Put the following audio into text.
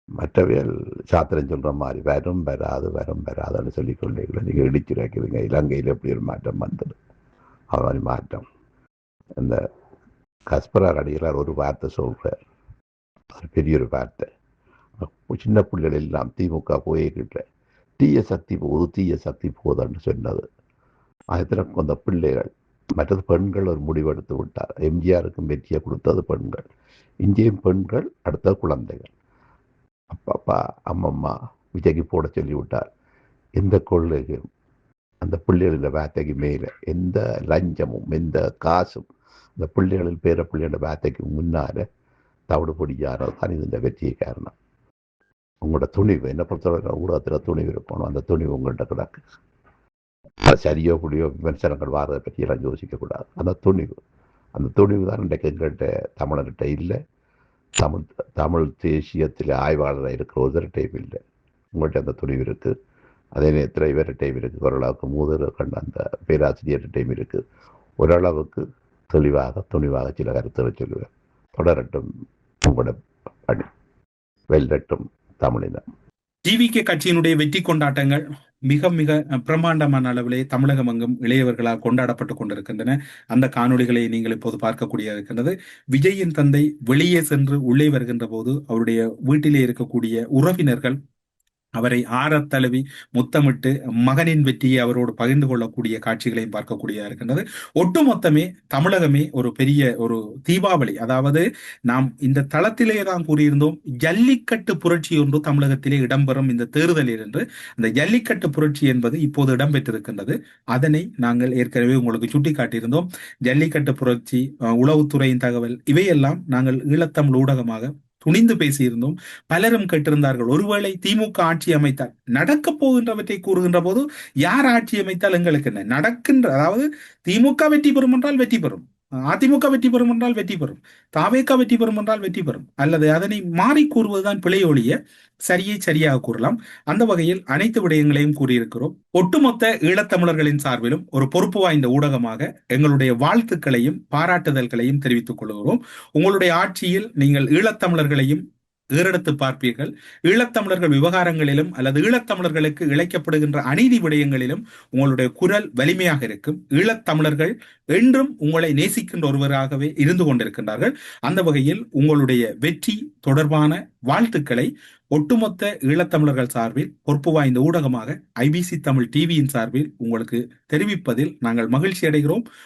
மற்றவியல் சாத்திரம் சொல்ற மாதிரி வரும் வராது வரும் வராதுன்னு சொல்லிக்கொண்டே நீங்கள் இடிச்சு வைக்கிறீங்க. இலங்கையில் எப்படி ஒரு மாற்றம் வந்தது, அவன் மாற்றம். இந்த கஸ்பரார் அடிகளார் ஒரு வார்த்தை சொல்றார், அது பெரிய ஒரு வார்த்தை. சின்ன பிள்ளைகள் எல்லாம் திமுக போயிட்டு தீய சக்தி போகுது தீய சக்தி போகுதுன்னு சொன்னது. அதற்கு அந்த பிள்ளைகள் மற்றது பெண்கள் ஒரு முடிவெடுத்து விட்டார். எம்ஜிஆருக்கும் வெற்றியை கொடுத்தது பெண்கள், இங்கேயும் பெண்கள், அடுத்த குழந்தைகள். அப்பா அம்மம்மா விஜய்க்கு போட சொல்லி விட்டார். எந்த கொள்ளையும் அந்த பிள்ளைகளின் வார்த்தைக்கு மேலே எந்த லஞ்சமும் எந்த காசும் அந்த பிள்ளைகளின் பேர பிள்ளைகளோட வார்த்தைக்கு முன்னால தவிடு பொடியானது தான் இது இந்த வெற்றியை காரணம். உங்களோட துணிவு, என்ன பொறுத்தவரை ஊடகத்தில் துணிவு இருக்கணும். அந்த துணிவு உங்கள்கிட்ட கிடக்கு. அது சரியோ புடியோ விமர்சனங்கள் வாரதை பற்றியெல்லாம் யோசிக்கக்கூடாது. அந்த துணிவு தான் இன்றைக்கு எங்கள்கிட்ட தமிழர்கிட்ட இல்லை. தமிழ் தேசியத்தில் ஆய்வாளராக இருக்கிற ஒருத்தர்கிட்டையும் இல்லை. உங்கள்கிட்ட அந்த துணிவு இருக்குது. அதே நேரத்தில் இவர்கிட்டையும் இருக்குது. ஓரளவுக்கு மூதர் கண்ட அந்த பேராசிரியர்கிட்டையும் இருக்குது. ஓரளவுக்கு தெளிவாக துணிவாக சில கருத்துக்களை சொல்லுவேன். தொடரட்டும் உங்களோட பணி, வெல்லட்டும் தமிழினம். டிவிகே கட்சியினுடைய வெற்றி கொண்டாட்டங்கள் மிக மிக பிரம்மாண்டமான அளவிலே தமிழகம் எங்கும் இளையவர்களால் கொண்டாடப்பட்டு கொண்டிருக்கின்றன. அந்த காணொலிகளை நீங்கள் இப்போது பார்க்கக்கூடிய இருக்கின்றது. விஜயின் தந்தை வெளியே சென்று உள்ளே வருகின்ற போது அவருடைய வீட்டிலே இருக்கக்கூடிய உறவினர்கள் அவரை ஆறத் தழுவி முத்தமிட்டு மகனின் வெற்றியை அவரோடு பகிர்ந்து கொள்ளக்கூடிய காட்சிகளையும் பார்க்கக்கூடிய இருக்கின்றது. ஒட்டுமொத்தமே தமிழகமே ஒரு பெரிய ஒரு தீபாவளி, அதாவது நாம் இந்த தளத்திலே தான் கூறியிருந்தோம், ஜல்லிக்கட்டு புரட்சி ஒன்று தமிழகத்திலே இடம்பெறும் இந்த தேர்தலில் என்று. அந்த ஜல்லிக்கட்டு புரட்சி என்பது இப்போது இடம்பெற்றிருக்கின்றது. அதனை நாங்கள் ஏற்கனவே உங்களுக்கு சுட்டிக்காட்டியிருந்தோம். ஜல்லிக்கட்டு புரட்சி, உளவுத்துறையின் தகவல், இவையெல்லாம் நாங்கள் ஈழத்தமிழ் ஊடகமாக துணிந்து பேசியிருந்தோம். பலரும் கேட்டிருந்தார்கள், ஒருவேளை திமுக ஆட்சி அமைத்தால், நடக்க போகின்றவற்றை கூறுகின்ற போது யார் ஆட்சி அமைத்தால் எங்களுக்கு என்ன நடக்கின்ற, அதாவது திமுக வெற்றி பெறும் என்றால் வெற்றி பெறும், அதிமுக வெற்றி பெறும் என்றால் வெற்றி பெறும், தாவேக வெற்றி பெறும் என்றால் வெற்றி பெறும், அல்லது அதனை மாறி கூறுவதுதான் பிழை ஒழிய சரியை சரியாக கூறலாம். அந்த வகையில் அனைத்து விடயங்களையும் கூறியிருக்கிறோம். ஒட்டுமொத்த ஈழத்தமிழர்களின் சார்பிலும் ஒரு பொறுப்பு வாய்ந்த ஊடகமாக எங்களுடைய வாழ்த்துக்களையும் பாராட்டுதல்களையும் தெரிவித்துக் கொள்கிறோம். உங்களுடைய ஆட்சியில் நீங்கள் ஈழத்தமிழர்களையும் ஏறெடுத்து பார்ப்பீர்கள். ஈழத்தமிழர்கள் விவகாரங்களிலும் அல்லது ஈழத்தமிழர்களுக்கு இழைக்கப்படுகின்ற அநீதி விடயங்களிலும் உங்களுடைய குரல் வலிமையாக இருக்கும். ஈழத்தமிழர்கள் என்றும் உங்களை நேசிக்கின்ற ஒருவராகவே இருந்து கொண்டிருக்கின்றார்கள். அந்த வகையில் உங்களுடைய வெற்றி தொடர்பான வாழ்த்துக்களை ஒட்டுமொத்த ஈழத்தமிழர்கள் சார்பில் பொறுப்பு வாய்ந்த ஊடகமாக ஐபிசி தமிழ் டிவியின் சார்பில் உங்களுக்கு தெரிவிப்பதில் நாங்கள் மகிழ்ச்சி அடைகிறோம்.